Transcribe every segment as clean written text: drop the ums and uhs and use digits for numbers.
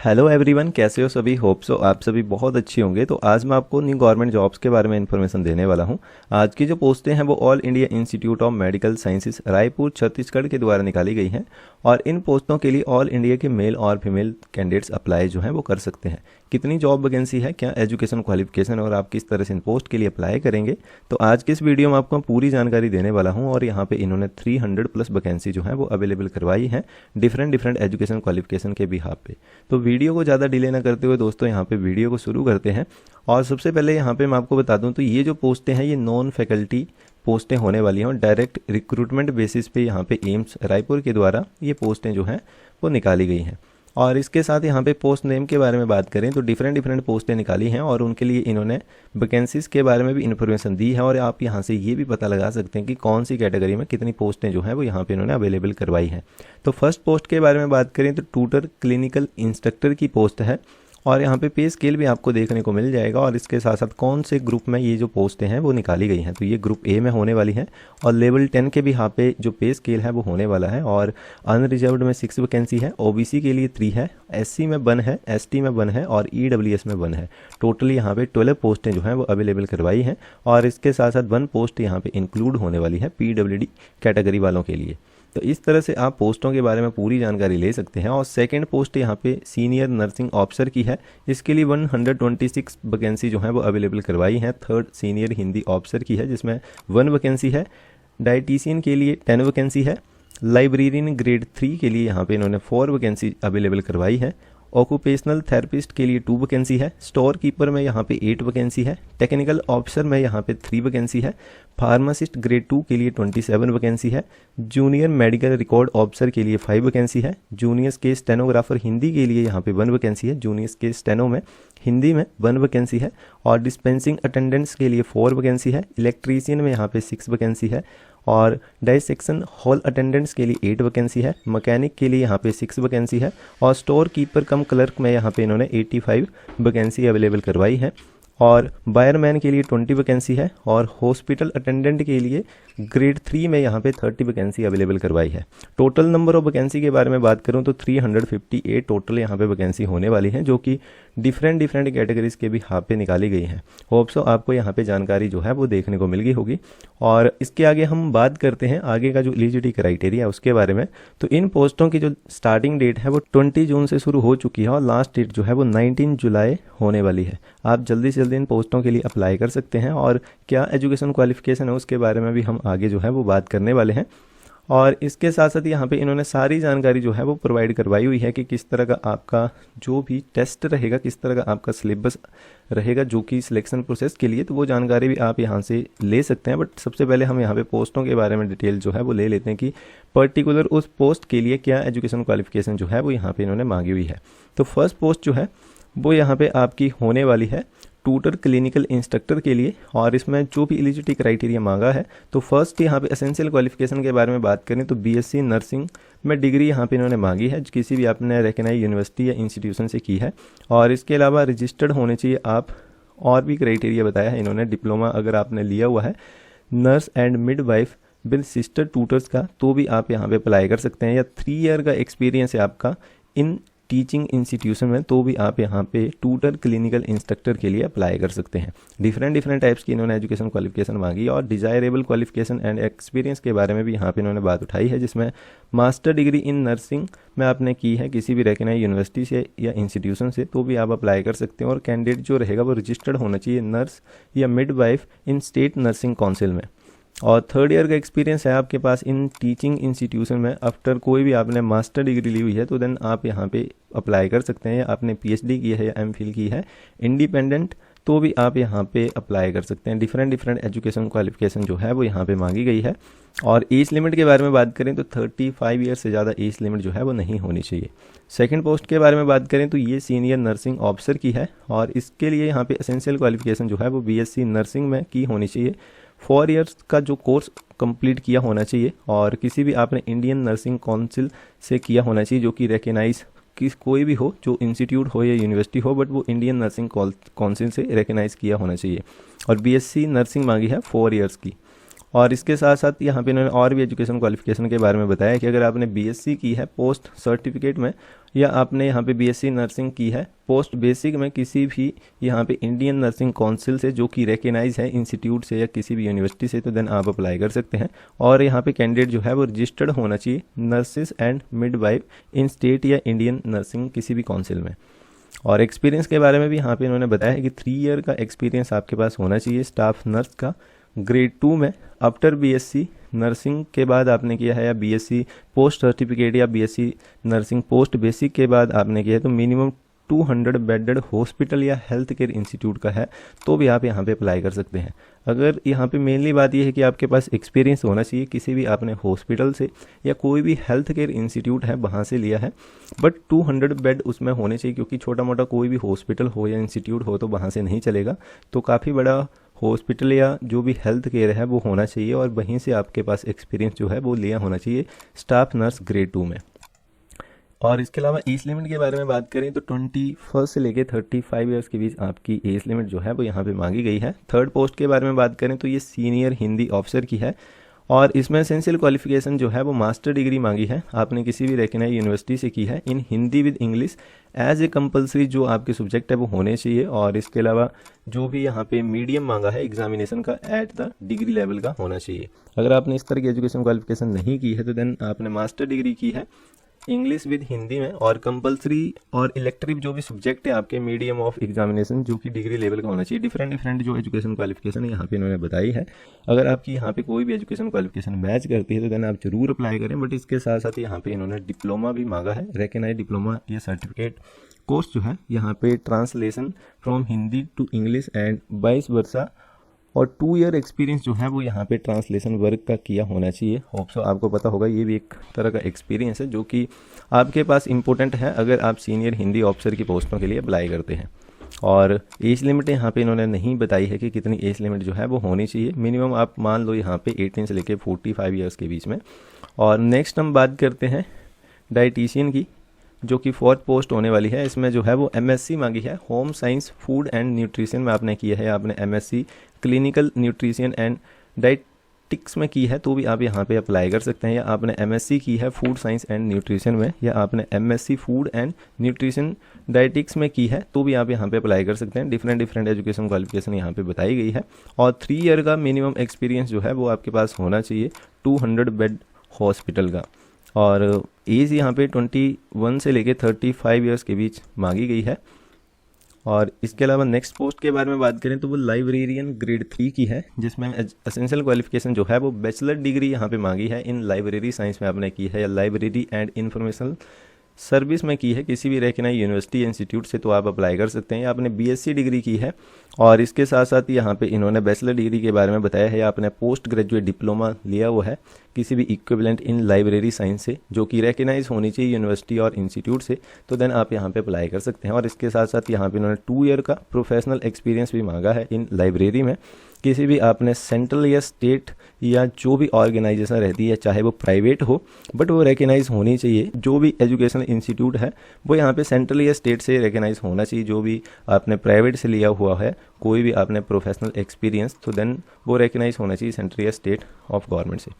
Hello everyone, कैसे हो सभी। होप सो आप सभी बहुत अच्छे होंगे। तो आज मैं आपको न्यू गवर्नमेंट जॉब्स के बारे में इन्फॉर्मेशन देने वाला हूं। आज की जो पोस्टें हैं वो all India institute of medical sciences Raipur Chhattisgarh के द्वारा निकाली गई हैं और इन पोस्टों के लिए ऑल इंडिया के मेल और फीमेल कैंडिडेट्स अप्लाई जो हैं वो कर सकते हैं। कितनी जॉब वैकेंसी है, क्या एजुकेशन क्वालिफिकेशन और आप किस तरह से इन पोस्ट के लिए अप्लाई करेंगे, तो आज की इस वीडियो में आपको पूरी जानकारी देने वाला हूं। और यहाँ पे इन्होंने 300 प्लस वैकेंसी जो है वो अवेलेबल करवाई है डिफरेंट एजुकेशन क्वालिफिकेशन के बिहाफ पे। तो वीडियो को ज़्यादा डिले ना करते हुए दोस्तों यहाँ पे वीडियो को शुरू करते हैं। और सबसे पहले यहाँ पे मैं आपको बता दूं तो ये जो पोस्टें हैं ये नॉन फैकल्टी पोस्टें होने वाली हैं और डायरेक्ट रिक्रूटमेंट बेसिस पे यहाँ पे एम्स रायपुर के द्वारा ये पोस्टें जो हैं वो निकाली गई हैं। और इसके साथ यहाँ पे पोस्ट नेम के बारे में बात करें तो डिफरेंट पोस्टें निकाली हैं और उनके लिए इन्होंने वैकेंसीज़ के बारे में भी इन्फॉर्मेशन दी है। और आप यहाँ से ये भी पता लगा सकते हैं कि कौन सी कैटेगरी में कितनी पोस्टें जो हैं वो यहाँ पे इन्होंने अवेलेबल करवाई हैं। तो फर्स्ट पोस्ट के बारे में बात करें तो ट्यूटर क्लिनिकल इंस्ट्रक्टर की पोस्ट है और यहाँ पे पे स्केल भी आपको देखने को मिल जाएगा। और इसके साथ साथ कौन से ग्रुप में ये जो पोस्टें हैं वो निकाली गई हैं, तो ये ग्रुप ए में होने वाली है। और लेवल 10 के भी यहाँ पे जो पे स्केल है वो होने वाला है। और अनरिजर्व्ड में 6 वैकेंसी है, ओबीसी के लिए 3 है, एससी में 1 है, एसटी में 1 है और ईडब्ल्यूएस में 1 है। टोटली यहाँ पे 12 पोस्टें जो हैं वो अवेलेबल करवाई हैं। और इसके साथ साथ 1 पोस्ट यहाँ पे इंक्लूड होने वाली है पीडब्ल्यूडी कैटेगरी वालों के लिए। तो इस तरह से आप पोस्टों के बारे में पूरी जानकारी ले सकते हैं। और सेकंड पोस्ट यहाँ पे सीनियर नर्सिंग ऑफिसर की है, इसके लिए 126 वैकेंसी जो है वो अवेलेबल करवाई है। थर्ड सीनियर हिंदी ऑफिसर की है जिसमें 1 वैकेंसी है। डाइटिशियन के लिए 10 वैकेंसी है। लाइब्रेरियन ग्रेड 3 के लिए यहाँ पे इन्होंने 4 वैकेंसी अवेलेबल करवाई है। ऑक्यूपेशनल थेरेपिस्ट के लिए 2 वैकेंसी है। स्टोर कीपर में यहाँ पे 8 वैकेंसी है। टेक्निकल ऑफिसर में यहाँ पे 3 वैकेंसी है। फार्मासिस्ट ग्रेड 2 के लिए 27 वैकेंसी है। जूनियर मेडिकल रिकॉर्ड ऑफिसर के लिए 5 वैकेंसी है। जूनियर्स के स्टेनोग्राफर हिंदी के लिए यहाँ पे 1 वैकेंसी है। जूनियर्स के स्टेनो में हिंदी में 1 वैकेंसी है। और डिस्पेंसिंग अटेंडेंट्स के लिए 4 वैकेंसी है। इलेक्ट्रीशियन में यहाँ पे 6 वैकेंसी है। और डाइसेक्शन हॉल अटेंडेंट्स के लिए 8 वैकेंसी है। मैकेनिक के लिए यहाँ पे 6 वैकेंसी है। और स्टोर कीपर कम क्लर्क में यहाँ पे इन्होंने 85 वैकेंसी अवेलेबल करवाई है। और बायरमैन के लिए 20 वैकेंसी है। और हॉस्पिटल अटेंडेंट के लिए ग्रेड 3 में यहाँ पे 30 वैकेंसी अवेलेबल करवाई है। टोटल नंबर ऑफ वैकेंसी के बारे में बात करूँ तो 358 टोटल यहाँ पे वैकेंसी होने वाली है, जो कि डिफरेंट कैटेगरीज के भी यहाँ पे निकाली गई हैं। होप सो आपको यहाँ पे जानकारी जो है वो देखने को मिल गई होगी। और इसके आगे हम बात करते हैं आगे का जो एलिजिबिलिटी क्राइटेरिया है उसके बारे में। तो इन पोस्टों की जो स्टार्टिंग डेट है वो 20 जून से शुरू हो चुकी है और लास्ट डेट जो है वो 19 जुलाई होने वाली है। आप जल्दी से जल्दी इन पोस्टों के लिए अप्लाई कर सकते हैं। और क्या एजुकेशन क्वालिफिकेशन है उसके बारे में भी हम आगे जो है वो बात करने वाले हैं। और इसके साथ साथ यहाँ पे इन्होंने सारी जानकारी जो है वो प्रोवाइड करवाई हुई है कि किस तरह का आपका जो भी टेस्ट रहेगा, किस तरह का आपका सिलेबस रहेगा जो कि सिलेक्शन प्रोसेस के लिए, तो वो जानकारी भी आप यहाँ से ले सकते हैं। बट सबसे पहले हम यहाँ पे पोस्टों के बारे में डिटेल जो है वो ले लेते हैं कि पर्टिकुलर उस पोस्ट के लिए क्या एजुकेशन क्वालिफिकेशन जो है वो यहाँ पे इन्होंने मांगी हुई है। तो फर्स्ट पोस्ट जो है वो यहाँ पे आपकी होने वाली है ट्यूटर क्लिनिकल इंस्ट्रक्टर के लिए। और इसमें जो भी एलिजिबिलिटी क्राइटेरिया मांगा है तो फर्स्ट यहाँ पे एसेंशियल क्वालिफिकेशन के बारे में बात करें तो बीएससी नर्सिंग में डिग्री यहाँ पे इन्होंने मांगी है, किसी भी आपने रिकॉग्नाइज्ड यूनिवर्सिटी या इंस्टीट्यूशन से की है। और इसके अलावा रजिस्टर्ड होने चाहिए आप। और भी क्राइटेरिया बताया है इन्होंने, डिप्लोमा अगर आपने लिया हुआ है nurse and midwife with sister tutors का तो भी आप यहाँ पे अप्लाई कर सकते हैं। या 3 ईयर का एक्सपीरियंस है आपका इन टीचिंग इंस्टीट्यूशन में तो भी आप यहाँ पे ट्यूटर क्लिनिकल इंस्ट्रक्टर के लिए अप्लाई कर सकते हैं। डिफरेंट टाइप्स की इन्होंने एजुकेशन क्वालिफिकेशन मांगी। और डिजायरेबल क्वालिफिकेशन एंड एक्सपीरियंस के बारे में भी यहाँ पे इन्होंने बात उठाई है, जिसमें मास्टर डिग्री इन नर्सिंग में आपने की है किसी भी रिकॉग्नाइज्ड यूनिवर्सिटी से या इंस्टीट्यूशन से तो भी आप अप्लाई कर सकते हैं। और कैंडिडेट जो रहेगा वो रजिस्टर्ड होना चाहिए नर्स या मिडवाइफ इन स्टेट नर्सिंग काउंसिल में। और 3rd ईयर का एक्सपीरियंस है आपके पास इन टीचिंग इंस्टीट्यूशन में। आफ्टर कोई भी आपने मास्टर डिग्री ली हुई है तो देन आप यहाँ पे अप्लाई कर सकते हैं। या आपने पीएचडी की है या एमफिल की है इंडिपेंडेंट तो भी आप यहाँ पे अप्लाई कर सकते हैं। डिफरेंट एजुकेशन क्वालिफिकेशन जो है वो यहाँ पे मांगी गई है। और एज लिमिट के बारे में बात करें तो 35 ईयर से ज़्यादा एज लिमिट जो है वो नहीं होनी चाहिए। सेकंड पोस्ट के बारे में बात करें तो ये सीनियर नर्सिंग ऑफिसर की है। और इसके लिए यहाँ पे एसेंशियल क्वालिफिकेशन जो है वो बीएससी नर्सिंग में की होनी चाहिए। 4 इयर्स का जो कोर्स कंप्लीट किया होना चाहिए। और किसी भी आपने इंडियन नर्सिंग काउंसिल से किया होना चाहिए, जो कि रिकॉग्नाइज कि कोई भी हो, जो इंस्टीट्यूट हो या यूनिवर्सिटी हो, बट वो इंडियन नर्सिंग काउंसिल से रिकॉग्नाइज किया होना चाहिए। और बीएससी नर्सिंग मांगी है 4 इयर्स की। और इसके साथ साथ यहाँ पे इन्होंने और भी एजुकेशन क्वालिफिकेशन के बारे में बताया कि अगर आपने बीएससी की है पोस्ट सर्टिफिकेट में, या आपने यहाँ पे बीएससी नर्सिंग की है पोस्ट बेसिक में किसी भी यहाँ पे इंडियन नर्सिंग काउंसिल से जो कि रिकग्नाइज है इंस्टीट्यूट से या किसी भी यूनिवर्सिटी से, तो देन आप अप्लाई कर सकते हैं। और यहाँ पे कैंडिडेट जो है वो रजिस्टर्ड होना चाहिए nurses and midwife in state या इंडियन नर्सिंग किसी भी काउंसिल में। और एक्सपीरियंस के बारे में भी यहाँ पे इन्होंने बताया है कि 3 ईयर का एक्सपीरियंस आपके पास होना चाहिए स्टाफ नर्स का ग्रेड 2 में आफ्टर बीएससी नर्सिंग के बाद आपने किया है, या बीएससी पोस्ट सर्टिफिकेट या बीएससी नर्सिंग पोस्ट बेसिक के बाद आपने किया है, तो मिनिमम 200 बेडेड हॉस्पिटल या हेल्थ केयर इंस्टीट्यूट का है तो भी आप यहाँ पे अप्लाई कर सकते हैं। अगर यहाँ पे मेनली बात यह है कि आपके पास एक्सपीरियंस होना चाहिए किसी भी आपने हॉस्पिटल से या कोई भी हेल्थ केयर इंस्टीट्यूट है वहाँ से लिया है, बट 200 बेड उसमें होने चाहिए, क्योंकि छोटा मोटा कोई भी हॉस्पिटल हो या इंस्टीट्यूट हो तो वहाँ से नहीं चलेगा। तो काफ़ी बड़ा हॉस्पिटल या जो भी हेल्थ केयर है वो होना चाहिए, और वहीं से आपके पास एक्सपीरियंस जो है वो लिया होना चाहिए स्टाफ नर्स ग्रेड 2 में। और इसके अलावा एज लिमिट के बारे में बात करें तो 21 से लेके 35 ईयर्स के बीच आपकी एज लिमिट जो है वो यहाँ पे मांगी गई है। थर्ड पोस्ट के बारे में बात करें तो ये सीनियर हिंदी ऑफिसर की है, और इसमें एसेंशियल क्वालिफिकेशन जो है वो मास्टर डिग्री मांगी है, आपने किसी भी रिकग्नाइज्ड यूनिवर्सिटी से की है in Hindi with English as a compulsory, जो आपके सब्जेक्ट है वो होने चाहिए। और इसके अलावा जो भी यहाँ पे मीडियम मांगा है एग्जामिनेशन का एट द डिग्री लेवल का होना चाहिए। अगर आपने इस तरह की एजुकेशन क्वालिफिकेशन नहीं की है तो देन आपने मास्टर डिग्री की है इंग्लिश विद हिंदी में, और कंपलसरी और इलेक्टिव जो भी सब्जेक्ट है आपके मीडियम ऑफ एग्जामिनेशन जो कि डिग्री लेवल का होना चाहिए। डिफरेंट जो एजुकेशन क्वालिफिकेशन है यहाँ पे इन्होंने बताई है। अगर आपकी यहाँ पे कोई भी एजुकेशन क्वालिफिकेशन मैच करती है तो देन आप जरूर अप्लाई करें, बट इसके साथ साथ यहाँ पे इन्होंने डिप्लोमा भी मांगा है, रिकग्नाइज्ड डिप्लोमा या सर्टिफिकेट कोर्स जो है यहाँ पे translation from Hindi to English and vice versa, और 2 ईयर एक्सपीरियंस जो है वो यहाँ पे ट्रांसलेशन वर्क का किया होना चाहिए। होप सो आपको पता होगा ये भी एक तरह का एक्सपीरियंस है जो कि आपके पास इंपॉर्टेंट है अगर आप सीनियर हिंदी ऑफिसर की पोस्टों के लिए अप्लाई करते हैं। और एज लिमिट यहाँ पे इन्होंने नहीं बताई है कि कितनी एज लिमिट जो है वो होनी चाहिए, मिनिमम आप मान लो यहाँ पे 18 से लेके 45 ईयर्स के बीच में। और नेक्स्ट हम बात करते हैं डाइटिशियन की, जो कि 4th पोस्ट होने वाली है। इसमें जो है वो एमएससी मांगी है home science food and nutrition में आपने किया है, आपने MSc clinical nutrition and dietetics में की है तो भी आप यहाँ पे अप्लाई कर सकते हैं, या आपने एमएससी की है फूड साइंस एंड न्यूट्रिशन में, या आपने MSc food and nutrition dietetics में की है तो भी आप यहाँ पे अप्लाई कर सकते हैं। डिफरेंट एजुकेशन क्वालिफिकेशन यहाँ पे बताई गई है, और 3 ईयर का मिनिमम एक्सपीरियंस जो है वो आपके पास होना चाहिए 200 बेड हॉस्पिटल का। और एज यहाँ पे 21 से लेके 35 ईयर्स के बीच मांगी गई है। और इसके अलावा नेक्स्ट पोस्ट के बारे में बात करें तो वो लाइब्रेरियन ग्रेड 3 की है, जिसमें एसेंशियल क्वालिफिकेशन जो है वो बैचलर डिग्री यहाँ पे मांगी है इन लाइब्रेरी साइंस में आपने की है, या लाइब्रेरी एंड इंफॉर्मेशन सर्विस में की है किसी भी रिकग्नाइज्ड यूनिवर्सिटी इंस्टीट्यूट से तो आप अप्लाई कर सकते हैं, या आपने बीएससी डिग्री की है। और इसके साथ साथ यहाँ पे इन्होंने बैचलर डिग्री के बारे में बताया है, या आपने पोस्ट ग्रेजुएट डिप्लोमा लिया हुआ है किसी भी इक्विवेलेंट इन लाइब्रेरी साइंस से जो कि रिकग्नाइज होनी चाहिए यूनिवर्सिटी और इंस्टीट्यूट से, तो देन आप यहाँ पे अप्लाई कर सकते हैं। और इसके साथ साथ यहाँ पे इन्होंने 2 ईयर का प्रोफेशनल एक्सपीरियंस भी मांगा है इन लाइब्रेरी में, किसी भी आपने सेंट्रल या स्टेट या जो भी ऑर्गेनाइजेशन रहती है चाहे वो प्राइवेट हो बट वो रिकग्नाइज होनी चाहिए। जो भी एजुकेशनल इंस्टीट्यूट है वो यहाँ पे सेंट्रल या स्टेट से रिकग्नाइज होना चाहिए, जो भी आपने प्राइवेट से लिया हुआ है कोई भी आपने प्रोफेशनल एक्सपीरियंस तो देन वो रिकग्नाइज होना चाहिए सेंट्रल या स्टेट ऑफ गवर्नमेंट से।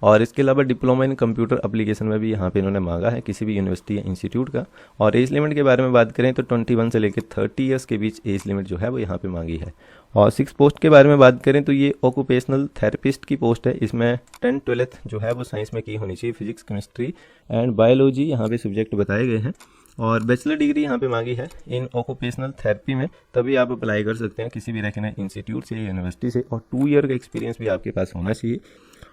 और इसके अलावा डिप्लोमा इन कंप्यूटर एप्लीकेशन में भी यहाँ पे इन्होंने मांगा है किसी भी यूनिवर्सिटी या इंस्टीट्यूट का। और एज लिमिट के बारे में बात करें तो 21 से लेकर 30 ईयर्स के बीच एज लिमिट जो है वो यहाँ पे मांगी है। और 6 पोस्ट के बारे में बात करें तो ये ऑक्यूपेशनल थेरेपिस्ट की पोस्ट है, इसमें 10th-12th जो है वो साइंस में की होनी चाहिए, फिजिक्स केमिस्ट्री एंड बायोलॉजी यहाँ पे सब्जेक्ट बताए गए हैं। और बैचलर डिग्री यहाँ पे मांगी है इन ऑक्यूपेशनल थेरेपी में, तभी आप अप्लाई कर सकते हैं किसी भी रिकग्नाइज्ड इंस्टीट्यूट से या यूनिवर्सिटी से। और 2 ईयर का एक्सपीरियंस भी आपके पास होना चाहिए।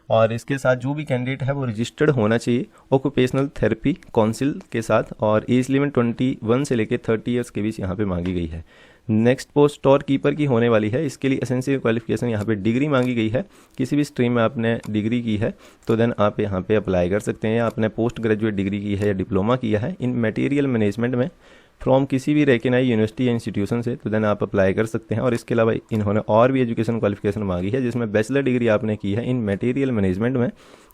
और इसके साथ जो भी कैंडिडेट है वो रजिस्टर्ड होना चाहिए ऑक्यूपेशनल थेरेपी काउंसिल के साथ। और एज लिमिट 21 से लेकर 30 ईयर्स के बीच यहाँ पे मांगी गई है। नेक्स्ट पोस्ट स्टोर कीपर की होने वाली है, इसके लिए एसेंशियल क्वालिफिकेशन यहाँ पे डिग्री मांगी गई है, किसी भी स्ट्रीम में आपने डिग्री की है तो देन आप यहाँ पे अप्लाई कर सकते हैं, या आपने पोस्ट ग्रेजुएट डिग्री की है या डिप्लोमा किया है इन मटेरियल मैनेजमेंट में फ्रॉम किसी भी रिकग्नाइज्ड यूनिवर्सिटी या इंस्टीट्यूशन से तो देन आप अप्लाई कर सकते हैं। और इसके अलावा इन्होंने और भी एजुकेशन क्वालिफिकेशन मांगी है जिसमें बैचलर डिग्री आपने की है इन मटेरियल मैनेजमेंट में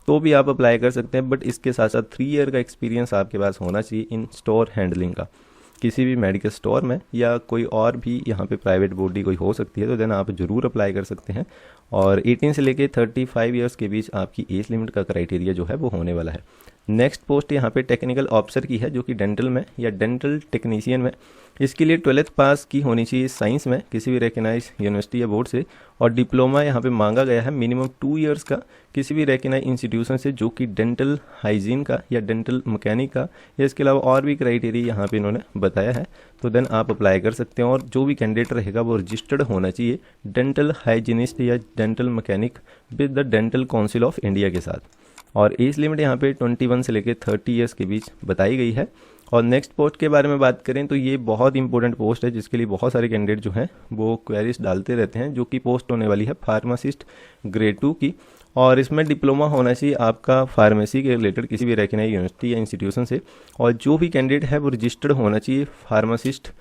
तो भी आप अप्लाई कर सकते हैं, बट इसके साथ साथ 3 ईयर का एक्सपीरियंस आपके पास होना चाहिए इन स्टोर हैंडलिंग का। किसी भी मेडिकल स्टोर में या कोई और भी यहाँ पे प्राइवेट बॉडी कोई हो सकती है, तो देन आप ज़रूर अप्लाई कर सकते हैं। और 18 से लेके 35 ईयर्स के बीच आपकी एज लिमिट का क्राइटेरिया जो है वो होने वाला है। नेक्स्ट पोस्ट यहाँ पे टेक्निकल ऑफिसर की है, जो कि डेंटल में या डेंटल टेक्नीशियन में। इसके लिए 12th पास की होनी चाहिए साइंस में किसी भी रिकग्नाइज यूनिवर्सिटी या बोर्ड से, और डिप्लोमा यहाँ पे मांगा गया है मिनिमम 2 ईयर्स का किसी भी रिकग्नाइज इंस्टीट्यूशन से जो कि डेंटल हाइजीन का या डेंटल मैकेनिक का, या इसके अलावा और भी क्राइटेरिया यहाँ पे इन्होंने बताया है। तो देन आप अप्लाई कर सकते हैं, और जो भी कैंडिडेट रहेगा वो रजिस्टर्ड होना चाहिए डेंटल हाइजीनिस्ट या dental mechanic with the dental council of India के साथ। और एज लिमिट यहाँ पे 21 से लेकर 30 ईयर्स के बीच बताई गई है। और नेक्स्ट पोस्ट के बारे में बात करें तो ये बहुत इंपॉर्टेंट पोस्ट है, जिसके लिए बहुत सारे कैंडिडेट जो हैं वो क्वेरीज डालते रहते हैं, जो कि पोस्ट होने वाली है फार्मासिस्ट ग्रेड 2 की। और इसमें डिप्लोमा होना चाहिए आपका फार्मेसी के रिलेटेड किसी भी रिकग्नाइज्ड यूनिवर्सिटी या इंस्टीट्यूशन से, और जो भी कैंडिडेट है वो रजिस्टर्ड होना चाहिए फार्मासिस्ट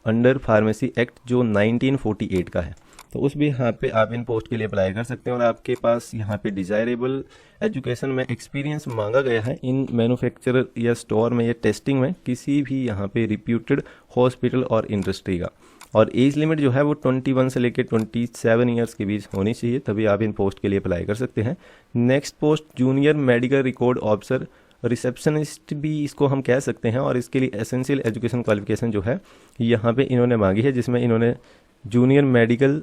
अंडर फार्मेसी एक्ट जो 1948 का है। तो उस भी यहाँ पे आप इन पोस्ट के लिए अप्लाई कर सकते हैं। और आपके पास यहाँ पे डिज़ायरेबल एजुकेशन में एक्सपीरियंस मांगा गया है इन मैन्युफैक्चरर या स्टोर में या टेस्टिंग में किसी भी यहाँ पे रिप्यूटेड हॉस्पिटल और इंडस्ट्री का। और एज लिमिट जो है वो 21 से लेकर 27 ईयर्स के बीच होनी चाहिए, तभी आप इन पोस्ट के लिए अप्लाई कर सकते हैं। Next post junior medical record officer, receptionist भी इसको हम कह सकते हैं। और इसके लिए एसेंशियल एजुकेशन क्वालिफिकेशन जो है यहाँ पे इन्होंने मांगी है, जिसमें इन्होंने जूनियर मेडिकल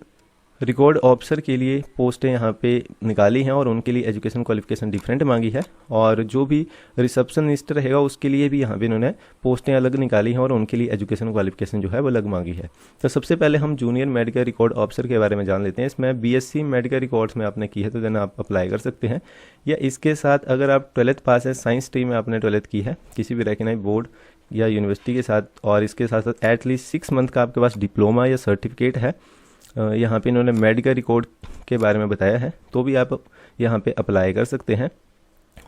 रिकॉर्ड ऑफिसर के लिए पोस्टें यहाँ पे निकाली हैं, और उनके लिए एजुकेशन क्वालिफिकेशन डिफरेंट मांगी है। और जो भी रिसेप्शनिस्ट रहेगा उसके लिए भी यहाँ पे इन्होंने पोस्टें अलग निकाली हैं, और उनके लिए एजुकेशन क्वालिफिकेशन जो है वो अलग मांगी है। तो सबसे पहले हम जूनियर मेडिकल रिकॉर्ड ऑफिसर के बारे में जान लेते हैं। इसमें BSc मेडिकल रिकॉर्ड्स में आपने की है तो देन आप अप्लाई कर सकते हैं, या इसके साथ अगर आप 12th पास है, साइंस स्ट्रीम में आपने 12th की है किसी भी रिकग्नाइज्ड बोर्ड या यूनिवर्सिटी के साथ, और इसके साथ साथ एटलीस्ट 6 मंथ का आपके पास डिप्लोमा या सर्टिफिकेट है, यहाँ पे इन्होंने मेडिकल रिकॉर्ड के बारे में बताया है, तो भी आप यहाँ पे अप्लाई कर सकते हैं।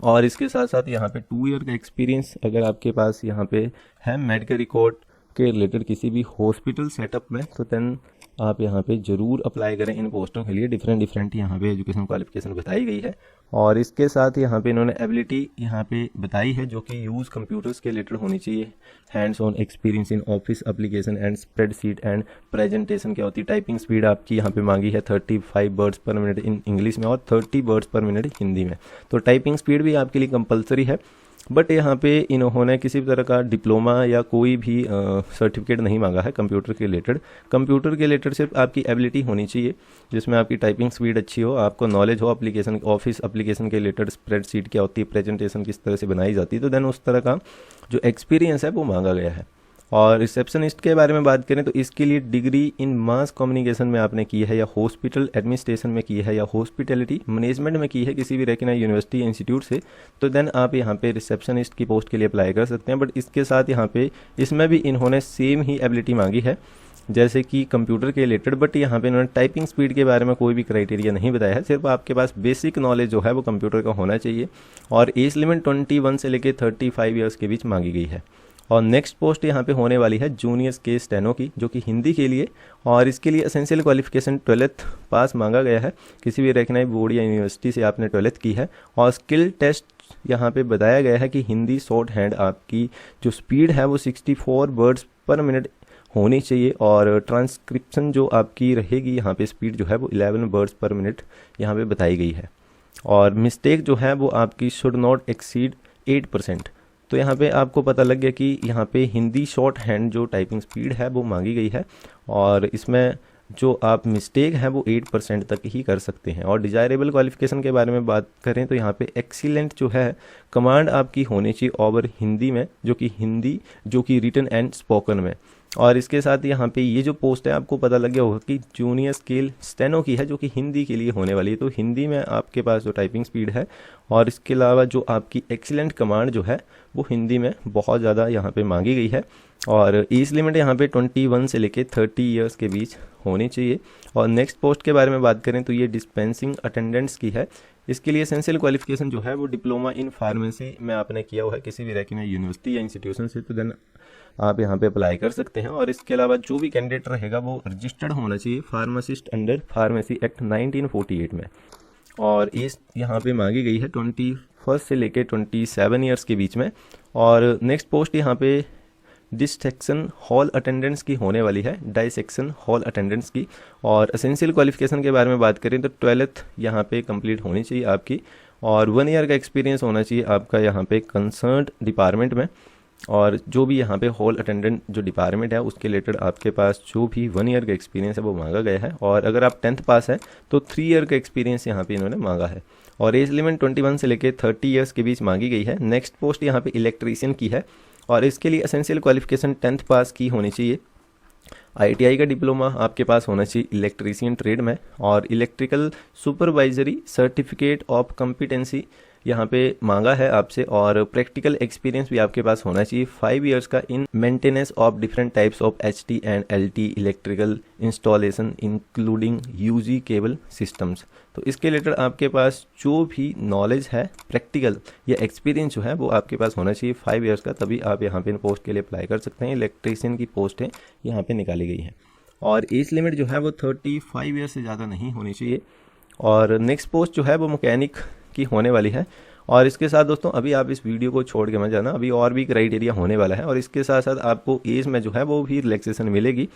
और इसके साथ साथ यहाँ पे 2 ईयर का एक्सपीरियंस अगर आपके पास यहाँ पे है मेडिकल रिकॉर्ड के रिलेटेड किसी भी हॉस्पिटल सेटअप में, तो देन आप यहाँ पे ज़रूर अप्लाई करें इन पोस्टों के लिए। डिफरेंट यहाँ पे एजुकेशन क्वालिफिकेशन बताई गई है। और इसके साथ यहाँ पे इन्होंने एबिलिटी यहाँ पे बताई है, जो कि यूज़ कंप्यूटर्स के रिलेटेड होनी चाहिए। Hands on experience in office application and spreadsheet and presentation क्या होती है। टाइपिंग स्पीड आपकी यहाँ पे मांगी है 35 वर्ड्स पर मिनट इन इंग्लिश में और 30 वर्ड्स पर मिनट हिंदी में। तो टाइपिंग स्पीड भी आपके लिए कंपलसरी है। बट यहाँ पे इन्होंने किसी भी तरह का डिप्लोमा या कोई भी सर्टिफिकेट नहीं मांगा है कंप्यूटर के रिलेटेड। कंप्यूटर के रिलेटेड सिर्फ आपकी एबिलिटी होनी चाहिए, जिसमें आपकी टाइपिंग स्पीड अच्छी हो, आपको नॉलेज हो एप्लीकेशन ऑफिस एप्लीकेशन के रिलेटेड, स्प्रेडशीट क्या होती है, प्रेजेंटेशन किस तरह से बनाई जाती है, तो देन उस तरह का जो एक्सपीरियंस है वो मांगा गया है। और रिसेप्शनिस्ट के बारे में बात करें तो इसके लिए डिग्री इन मास कम्युनिकेशन में आपने की है, या हॉस्पिटल एडमिनिस्ट्रेशन में की है, या हॉस्पिटैलिटी मैनेजमेंट में की है किसी भी रिकग्नाइज्ड यूनिवर्सिटी या इंस्टीट्यूट से, तो देन आप यहाँ पे रिसेप्शनिस्ट की पोस्ट के लिए अप्लाई कर सकते हैं। बट इसके साथ यहाँ पे इसमें भी इन्होंने सेम ही एबिलिटी मांगी है जैसे कि कंप्यूटर के रिलेटेड, बट यहाँ पे इन्होंने टाइपिंग स्पीड के बारे में कोई भी क्राइटेरिया नहीं बताया है। सिर्फ आपके पास बेसिक नॉलेज जो है वो कंप्यूटर का होना चाहिए। और एज लिमिट 21 से लेकर 35 ईयर्स के बीच मांगी गई है। और नेक्स्ट पोस्ट यहाँ पे होने वाली है जूनियर के स्टेनो की, जो कि हिंदी के लिए, और इसके लिए एसेंशियल क्वालिफिकेशन 12th पास मांगा गया है किसी भी रिकग्नाइज्ड बोर्ड या यूनिवर्सिटी से आपने 12th की है। और स्किल टेस्ट यहाँ पे बताया गया है कि हिंदी शॉर्ट हैंड आपकी जो स्पीड है वो 64 वर्ड्स पर मिनट होनी चाहिए, और ट्रांसक्रिप्शन जो आपकी रहेगी यहाँ पे स्पीड जो है वो 11 वर्ड्स पर मिनट यहाँ पे बताई गई है। और मिस्टेक जो है वो आपकी शुड नॉट एक्सीड 8%। तो यहाँ पे आपको पता लग गया कि यहाँ पे हिंदी शॉर्ट हैंड जो टाइपिंग स्पीड है वो मांगी गई है, और इसमें जो आप मिस्टेक है वो 8% तक ही कर सकते हैं। और डिज़ायरेबल क्वालिफिकेशन के बारे में बात करें तो यहाँ पे एक्सीलेंट जो है कमांड आपकी होनी चाहिए ओवर हिंदी में, जो कि रिटन एंड स्पोकन में। और इसके साथ यहाँ पे ये जो पोस्ट है आपको पता लग गया होगा कि जूनियर स्केल स्टेनो की है, जो कि हिंदी के लिए होने वाली है। तो हिंदी में आपके पास जो टाइपिंग स्पीड है और इसके अलावा जो आपकी एक्सीलेंट कमांड जो है वो हिंदी में बहुत ज़्यादा यहाँ पे मांगी गई है। और एज लिमिट यहाँ पे 21 से लेके 30 ईयर्स के बीच होनी चाहिए। और नेक्स्ट पोस्ट के बारे में बात करें तो ये डिस्पेंसिंग अटेंडेंट्स की है। इसके लिए एसेंशियल क्वालिफिकेशन जो है वो डिप्लोमा इन फार्मेसी में आपने किया हुआ है किसी भी रिकग्नाइज्ड यूनिवर्सिटी या इंस्टीट्यूशन से, तो देन आप यहाँ पे अप्लाई कर सकते हैं। और इसके अलावा जो भी कैंडिडेट रहेगा वो रजिस्टर्ड होना चाहिए फार्मासिस्ट अंडर फार्मेसी एक्ट 1948 में। और एज यहाँ पे मांगी गई है 21 से लेके 27 ईयर्स के बीच में। और नेक्स्ट पोस्ट यहाँ पे डिसेक्शन हॉल अटेंडेंस की होने वाली है, डाइसेक्शन हॉल अटेंडेंस की। और एसेंशियल क्वालिफिकेशन के बारे में बात करें तो 12th यहाँ पे कंप्लीट होनी चाहिए आपकी, और 1 ईयर का एक्सपीरियंस होना चाहिए आपका यहाँ पे कंसर्न्ड डिपार्टमेंट में। और जो भी यहाँ पे हॉल अटेंडेंट जो डिपार्टमेंट है उसके रिलेटेड आपके पास जो भी 1 ईयर का एक्सपीरियंस है वो मांगा गया है। और अगर आप 10th पास है तो 3 ईयर का एक्सपीरियंस यहाँ पे इन्होंने मांगा है। और एज लिमिट 21 से लेकर 30 ईयर्स के बीच मांगी गई है। नेक्स्ट पोस्ट यहाँ पे इलेक्ट्रीशियन की है, और इसके लिए एसेंशियल क्वालिफिकेशन 10th पास की होनी चाहिए। ITI का डिप्लोमा आपके पास होना चाहिए इलेक्ट्रीशियन ट्रेड में, और electrical supervisory certificate of competency यहाँ पे मांगा है आपसे। और प्रैक्टिकल एक्सपीरियंस भी आपके पास होना चाहिए 5 ईयर्स का in maintenance of different types of HT and LT electrical installation including UG cable systems. तो इसके रिलेटेड आपके पास जो भी नॉलेज है प्रैक्टिकल या एक्सपीरियंस जो है वो आपके पास होना चाहिए 5 ईयर्स का, तभी आप यहाँ पे इन पोस्ट के लिए अप्लाई कर सकते हैं। इलेक्ट्रीशियन की पोस्ट है यहाँ पे निकाली गई है, और एज लिमिट जो है वो 35 ईयर्स से ज़्यादा नहीं होनी चाहिए। और नेक्स्ट पोस्ट जो है वो मैकेनिक की होने वाली है। और इसके साथ दोस्तों अभी आप इस वीडियो को छोड़ के मत जाना, अभी और भी क्राइटेरिया होने वाला है, और इसके साथ साथ आपको एज में जो है वो भी रिलैक्सेशन मिलेगी।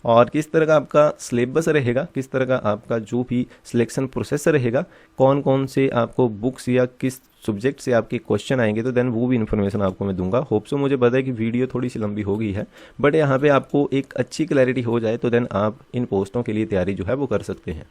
और किस तरह का आपका सिलेबस रहेगा, किस तरह का आपका जो भी सिलेक्शन प्रोसेस रहेगा, कौन कौन से आपको बुक्स या किस सब्जेक्ट से आपके क्वेश्चन आएंगे, तो देन वो भी इन्फॉर्मेशन आपको मैं दूंगा। होप सो मुझे पता है कि वीडियो थोड़ी सी लंबी हो गई है, बट यहाँ पे आपको एक अच्छी क्लैरिटी हो जाए तो देन आप इन पोस्टों के लिए तैयारी जो है वो कर सकते हैं।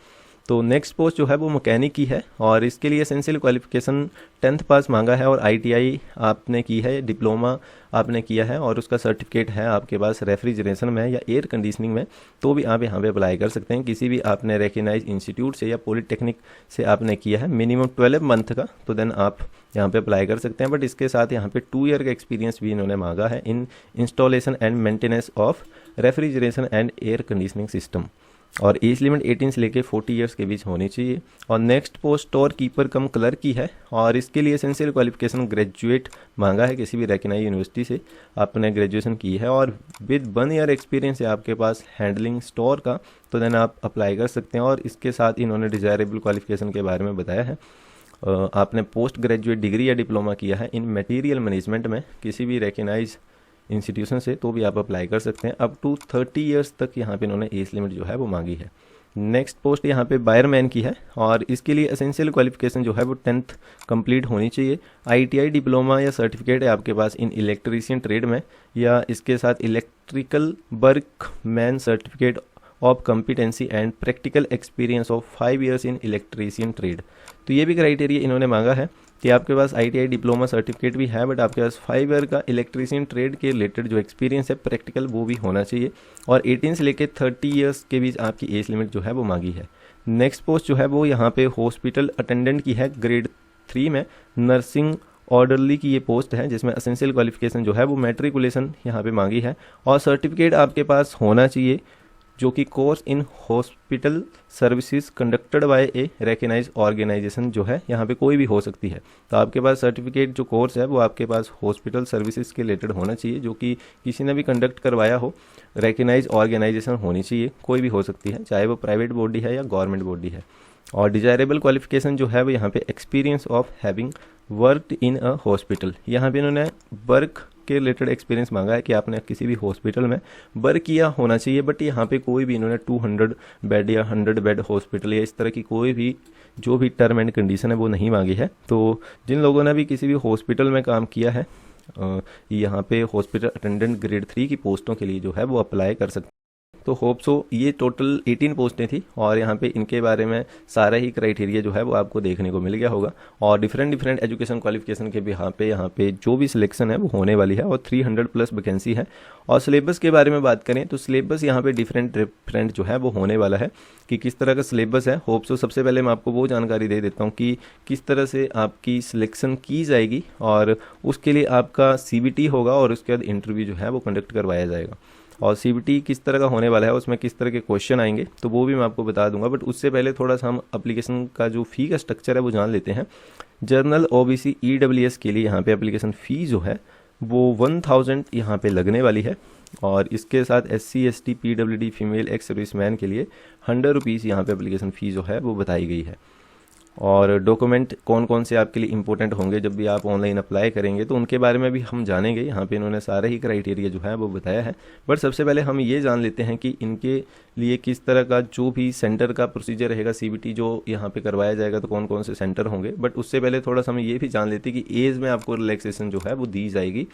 तो नेक्स्ट पोस्ट जो है वो मैकेनिक की है, और इसके लिए एसेंशियल क्वालिफिकेशन 10th पास मांगा है, और ITI आपने की है, डिप्लोमा आपने किया है, और उसका सर्टिफिकेट है आपके पास रेफ्रिजरेशन में या एयर कंडीशनिंग में, तो भी आप यहाँ पे अप्लाई कर सकते हैं। किसी भी आपने रिकग्नाइज इंस्टीट्यूट से या पॉलिटेक्निक से आपने किया है मिनिमम 12 मंथ का, तो देन आप यहाँ पे अप्लाई कर सकते हैं। बट इसके साथ यहाँ पे 2 ईयर का एक्सपीरियंस भी इन्होंने मांगा है in installation and maintenance of refrigeration and air conditioning system. और एज लिमिट 18 से लेके 40 ईयर्स के बीच होनी चाहिए। और नेक्स्ट पोस्ट स्टोर कीपर कम क्लर्क की है, और इसके लिए एसेंशियल क्वालिफिकेशन ग्रेजुएट मांगा है, किसी भी रिकग्नाइज्ड यूनिवर्सिटी से आपने ग्रेजुएशन की है, और विद 1 ईयर एक्सपीरियंस है आपके पास हैंडलिंग स्टोर का, तो देन आप अप्लाई कर सकते हैं। और इसके साथ इन्होंने डिजायरेबल क्वालिफिकेशन के बारे में बताया है, आपने पोस्ट ग्रेजुएट डिग्री या डिप्लोमा किया है इन मटेरियल मैनेजमेंट में किसी भी रिकग्नाइज्ड इंस्टीट्यूशन से, तो भी आप अप्लाई कर सकते हैं। अप टू 30 ईयर्स तक यहाँ पे इन्होंने एज लिमिट जो है वो मांगी है। नेक्स्ट पोस्ट यहाँ पे वायरमैन की है, और इसके लिए एसेंशियल क्वालिफिकेशन जो है वो 10th कंप्लीट होनी चाहिए। ITI डिप्लोमा या सर्टिफिकेट है आपके पास इन इलेक्ट्रीशियन ट्रेड में, या इसके साथ electrical workman certificate of competency and practical experience of 5 years in electrician trade. तो ये भी क्राइटेरिया इन्होंने मांगा है कि आपके पास ITI डिप्लोमा सर्टिफिकेट भी है, बट आपके पास 5 ईयर का इलेक्ट्रीशियन ट्रेड के रिलेटेड जो एक्सपीरियंस है प्रैक्टिकल वो भी होना चाहिए। और 18 से लेकर 30 ईयर्स के बीच आपकी एज लिमिट जो है वो मांगी है। नेक्स्ट पोस्ट जो है वो यहाँ पे हॉस्पिटल अटेंडेंट की है, ग्रेड 3 में नर्सिंग ऑर्डरली की ये पोस्ट है, जिसमें एसेंशियल क्वालिफिकेशन जो है वो मैट्रिकुलेशन यहाँ पे मांगी है, और सर्टिफिकेट आपके पास होना चाहिए जो कि course in hospital services conducted by a recognised organisation जो है, यहाँ पे कोई भी हो सकती है। तो आपके पास सर्टिफिकेट जो कोर्स है वो आपके पास हॉस्पिटल सर्विसेज के रिलेटेड होना चाहिए, जो कि किसी ने भी कंडक्ट करवाया हो, रिकग्नाइज्ड ऑर्गेनाइजेशन होनी चाहिए, कोई भी हो सकती है, चाहे वो प्राइवेट बॉडी है या गवर्नमेंट बॉडी है। और डिजायरेबल क्वालिफिकेशन जो है वो यहाँ पे experience of having worked in a hospital, यहाँ पे इन्होंने वर्क के रिलेटेड एक्सपीरियंस मांगा है कि आपने किसी भी हॉस्पिटल में वर्क किया होना चाहिए। बट यहाँ पे कोई भी इन्होंने 200 बेड या 100 बेड हॉस्पिटल या इस तरह की कोई भी जो भी टर्म एंड कंडीशन है वो नहीं मांगी है। तो जिन लोगों ने भी किसी भी हॉस्पिटल में काम किया है यहाँ पे हॉस्पिटल अटेंडेंट ग्रेड 3 की पोस्टों के लिए जो है वो अप्लाई कर सकते हैं। तो होप सो ये टोटल 18 पोस्टें थी, और यहाँ पे इनके बारे में सारा ही क्राइटेरिया जो है वो आपको देखने को मिल गया होगा। और डिफरेंट एजुकेशन क्वालिफिकेशन के भी यहाँ पे जो भी सिलेक्शन है वो होने वाली है, और 300+ वैकेंसी है। और सिलेबस के बारे में बात करें तो सिलेबस यहाँ पे डिफरेंट जो है वो होने वाला है कि किस तरह का सिलेबस है। होप सो सबसे पहले मैं आपको वो जानकारी दे देता हूँ कि किस तरह से आपकी सिलेक्शन की जाएगी, और उसके लिए आपका CBT होगा, और उसके बाद इंटरव्यू जो है वो कंडक्ट करवाया जाएगा। और CBT किस तरह का होने वाला है, उसमें किस तरह के क्वेश्चन आएंगे, तो वो भी मैं आपको बता दूंगा। बट उससे पहले थोड़ा सा हम एप्लीकेशन का जो फ़ी का स्ट्रक्चर है वो जान लेते हैं। जनरल OBC EWS के लिए यहाँ पे एप्लीकेशन फ़ी जो है वो 1000 यहाँ पे लगने वाली है, और इसके साथ SC ST PWD female ex serviceman के लिए 100 रुपीज़ यहाँ पे एप्लीकेशन फ़ी जो है वो बताई गई है। और डॉक्यूमेंट कौन कौन से आपके लिए इंपॉर्टेंट होंगे जब भी आप ऑनलाइन अप्लाई करेंगे, तो उनके बारे में भी हम जानेंगे। यहाँ पे इन्होंने सारे ही क्राइटेरिया जो है वो बताया है। बट सबसे पहले हम ये जान लेते हैं कि इनके लिए किस तरह का जो भी सेंटर का प्रोसीजर रहेगा, सीबीटी जो यहाँ पे करवाया जाएगा, तो कौन कौन से सेंटर होंगे। बट उससे पहले थोड़ा सा हम ये भी जान लेते हैं कि एज में आपको रिलैक्सेशन जो है वो दी जाएगी।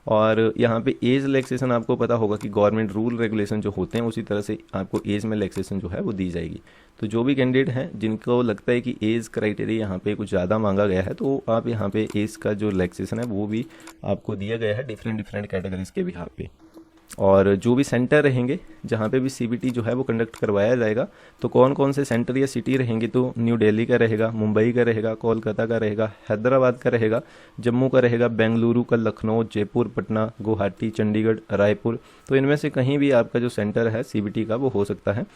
और यहाँ पे एज रिलैक्सेशन आपको पता होगा कि गवर्नमेंट रूल रेगुलेशन जो होते हैं उसी तरह से आपको एज में रिलैक्सेशन जो है वो दी जाएगी। तो जो भी कैंडिडेट हैं जिनको लगता है कि एज क्राइटेरिया यहाँ पे कुछ ज़्यादा मांगा गया है, तो आप यहाँ पे एज का जो रिलैक्सेशन है वो भी आपको दिया गया है डिफरेंट कैटेगरीज के बिहार पे। और जो भी सेंटर रहेंगे जहाँ पे भी सीबीटी जो है वो कंडक्ट करवाया जाएगा, तो कौन कौन से सेंटर या सिटी रहेंगे, तो न्यू दिल्ली का रहेगा, मुंबई का रहेगा, कोलकाता का रहेगा, हैदराबाद का रहेगा, जम्मू का रहेगा, बेंगलुरु का, लखनऊ, जयपुर, पटना, गुवाहाटी, चंडीगढ़, रायपुर। तो इनमें से कहीं भी आपका जो सेंटर है सीबीटी का वो हो सकता है।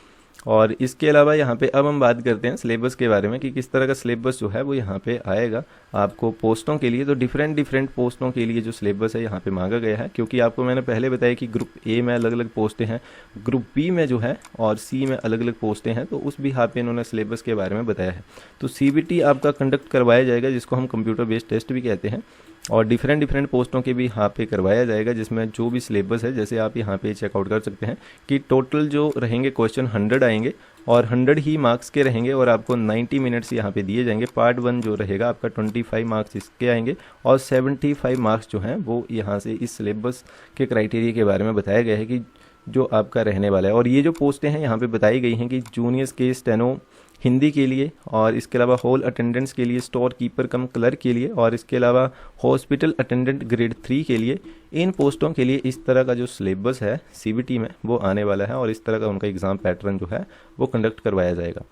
और इसके अलावा यहाँ पे अब हम बात करते हैं सिलेबस के बारे में कि किस तरह का सिलेबस जो है वो यहाँ पे आएगा आपको पोस्टों के लिए। तो डिफरेंट पोस्टों के लिए जो सिलेबस है यहाँ पे मांगा गया है, क्योंकि आपको मैंने पहले बताया कि ग्रुप ए में अलग अलग पोस्टें हैं, ग्रुप बी में जो है और सी में अलग अलग पोस्टें हैं, तो उस भी यहाँ पे इन्होंने सिलेबस के बारे में बताया है। तो सीबीटी आपका कंडक्ट करवाया जाएगा, जिसको हम कंप्यूटर बेस्ड टेस्ट भी कहते हैं, और डिफरेंट पोस्टों के भी यहाँ पे करवाया जाएगा, जिसमें जो भी सिलेबस है, जैसे आप यहाँ पे चेकआउट कर सकते हैं कि टोटल जो रहेंगे क्वेश्चन 100 आएंगे और 100 ही मार्क्स के रहेंगे और आपको 90 मिनट्स यहाँ पे दिए जाएंगे। पार्ट 1 जो रहेगा आपका 25 मार्क्स इसके आएंगे और 75 मार्क्स जो हैं वो यहाँ से इस सिलेबस के क्राइटेरिया के बारे में बताया गया है कि जो आपका रहने वाला है। और ये जो पोस्टें हैं यहाँ पे बताई गई हैं कि जूनियर्स के स्टेनो हिंदी के लिए, और इसके अलावा हॉल अटेंडेंट्स के लिए, स्टोर कीपर कम क्लर्क के लिए, और इसके अलावा हॉस्पिटल अटेंडेंट ग्रेड 3 के लिए। इन पोस्टों के लिए इस तरह का जो सिलेबस है सीबीटी में वो आने वाला है और इस तरह का उनका एग्ज़ाम पैटर्न जो है वो कंडक्ट करवाया जाएगा।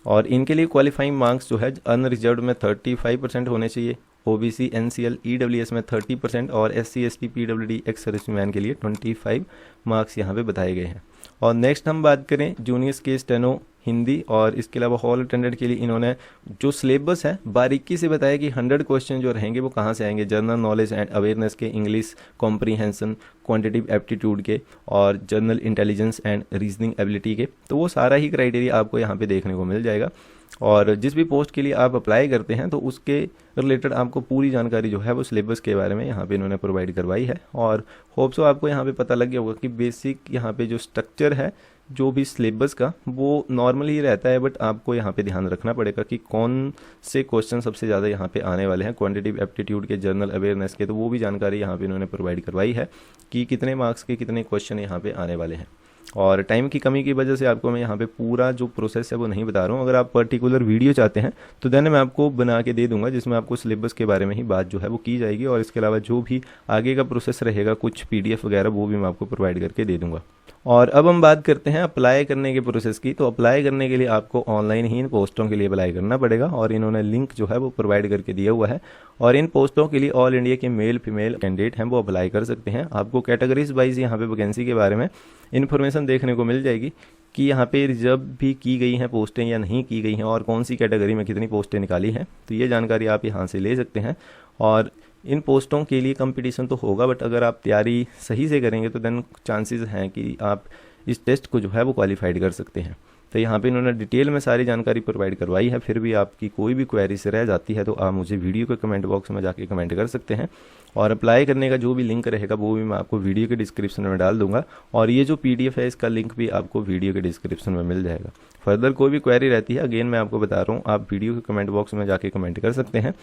और इनके लिए क्वालिफाइंग मार्क्स जो है अनरिजर्व्ड में 35% होने चाहिए, ओबीसी एनसीएल ईडब्ल्यूएस में 30% और SC ST PWD ex serviceman के लिए 25 मार्क्स यहाँ पे बताए गए हैं। और नेक्स्ट हम बात करें जूनियर्स के स्टेनो हिंदी, और इसके अलावा हॉल अटेंडेंट के लिए इन्होंने जो सिलेबस है बारीकी से बताया कि 100 क्वेश्चन जो रहेंगे वो कहाँ से आएंगे, जनरल नॉलेज एंड अवेयरनेस के, इंग्लिश कॉम्प्रीहेंशन, क्वांटिटेटिव एप्टीट्यूड के, और general intelligence and reasoning ability के। तो वो सारा ही क्राइटेरिया आपको यहाँ पे देखने को मिल जाएगा। और जिस भी पोस्ट के लिए आप अप्लाई करते हैं तो उसके रिलेटेड आपको पूरी जानकारी जो है वो सिलेबस के बारे में यहाँ पे इन्होंने प्रोवाइड करवाई है। और होप सो आपको यहाँ पे पता लग गया होगा कि बेसिक यहाँ पे जो स्ट्रक्चर है जो भी सिलेबस का वो नॉर्मल ही रहता है, बट आपको यहाँ पे ध्यान रखना पड़ेगा कि कौन से क्वेश्चन सबसे ज़्यादा यहाँ पे आने वाले हैं, क्वांटिटेटिव एप्टीट्यूड के, जनरल अवेयरनेस के। तो वो भी जानकारी यहाँ पे इन्होंने प्रोवाइड करवाई है कि कितने मार्क्स के कितने क्वेश्चन यहाँ पे आने वाले हैं। और टाइम की कमी की वजह से आपको मैं यहाँ पे पूरा जो प्रोसेस है वो नहीं बता रहा हूँ। अगर आप पर्टिकुलर वीडियो चाहते हैं तो देन मैं आपको बना के दे दूंगा, जिसमें आपको सिलेबस के बारे में ही बात जो है वो की जाएगी, और इसके अलावा जो भी आगे का प्रोसेस रहेगा कुछ पीडीएफ वगैरह वो भी मैं आपको प्रोवाइड करके दे दूंगा। और अब हम बात करते हैं अप्लाई करने के प्रोसेस की। तो अप्लाई करने के लिए आपको ऑनलाइन ही इन पोस्टों के लिए अप्लाई करना पड़ेगा, और इन्होंने लिंक जो है वो प्रोवाइड करके दिया हुआ है। और इन पोस्टों के लिए ऑल इंडिया के मेल फीमेल कैंडिडेट हैं वो अप्लाई कर सकते हैं। आपको कैटेगरीज वाइज यहाँ पे वैकेंसी के बारे में इन्फॉर्मेशन देखने को मिल जाएगी कि यहाँ पे रिजर्व भी की गई हैं पोस्टें या नहीं की गई हैं, और कौन सी कैटेगरी में कितनी पोस्टें निकाली हैं। तो ये जानकारी आप यहाँ से ले सकते हैं। और इन पोस्टों के लिए कंपटीशन तो होगा, बट अगर आप तैयारी सही से करेंगे तो देन चांसेस हैं कि आप इस टेस्ट को जो है वो क्वालिफाइड कर सकते हैं। तो यहाँ पे इन्होंने डिटेल में सारी जानकारी प्रोवाइड करवाई है। फिर भी आपकी कोई भी क्वेरी से रह जाती है तो आप मुझे वीडियो के कमेंट बॉक्स में जाके कमेंट कर सकते हैं, और अप्लाई करने का जो भी लिंक रहेगा वो भी मैं आपको वीडियो के डिस्क्रिप्शन में डाल दूंगा, और ये जो पीडीएफ है इसका लिंक भी आपको वीडियो के डिस्क्रिप्शन में मिल जाएगा। फर्दर कोई भी क्वेरी रहती है अगेन मैं आपको बता रहा हूँ, आप वीडियो के कमेंट बॉक्स में जाके कमेंट कर सकते हैं।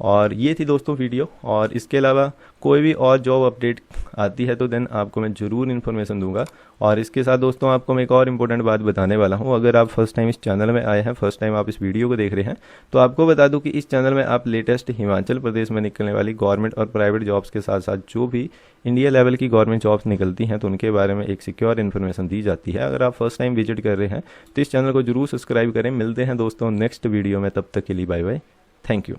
और ये थी दोस्तों वीडियो, और इसके अलावा कोई भी और जॉब अपडेट आती है तो देन आपको मैं ज़रूर इन्फॉर्मेशन दूंगा। और इसके साथ दोस्तों आपको मैं एक और इम्पोर्टेंट बात बताने वाला हूँ। अगर आप फर्स्ट टाइम इस चैनल में आए हैं, फर्स्ट टाइम आप इस वीडियो को देख रहे हैं, तो आपको बता दूं कि इस चैनल में आप लेटेस्ट हिमाचल प्रदेश में निकलने वाली गवर्नमेंट और प्राइवेट जॉब्स के साथ साथ जो भी इंडिया लेवल की गवर्नमेंट जॉब्स निकलती हैं तो उनके बारे में एक सिक्योर इन्फॉर्मेशन दी जाती है। अगर आप फर्स्ट टाइम विजिट कर रहे हैं तो इस चैनल को जरूर सब्सक्राइब करें। मिलते हैं दोस्तों नेक्स्ट वीडियो में, तब तक के लिए बाय बाय, थैंक यू।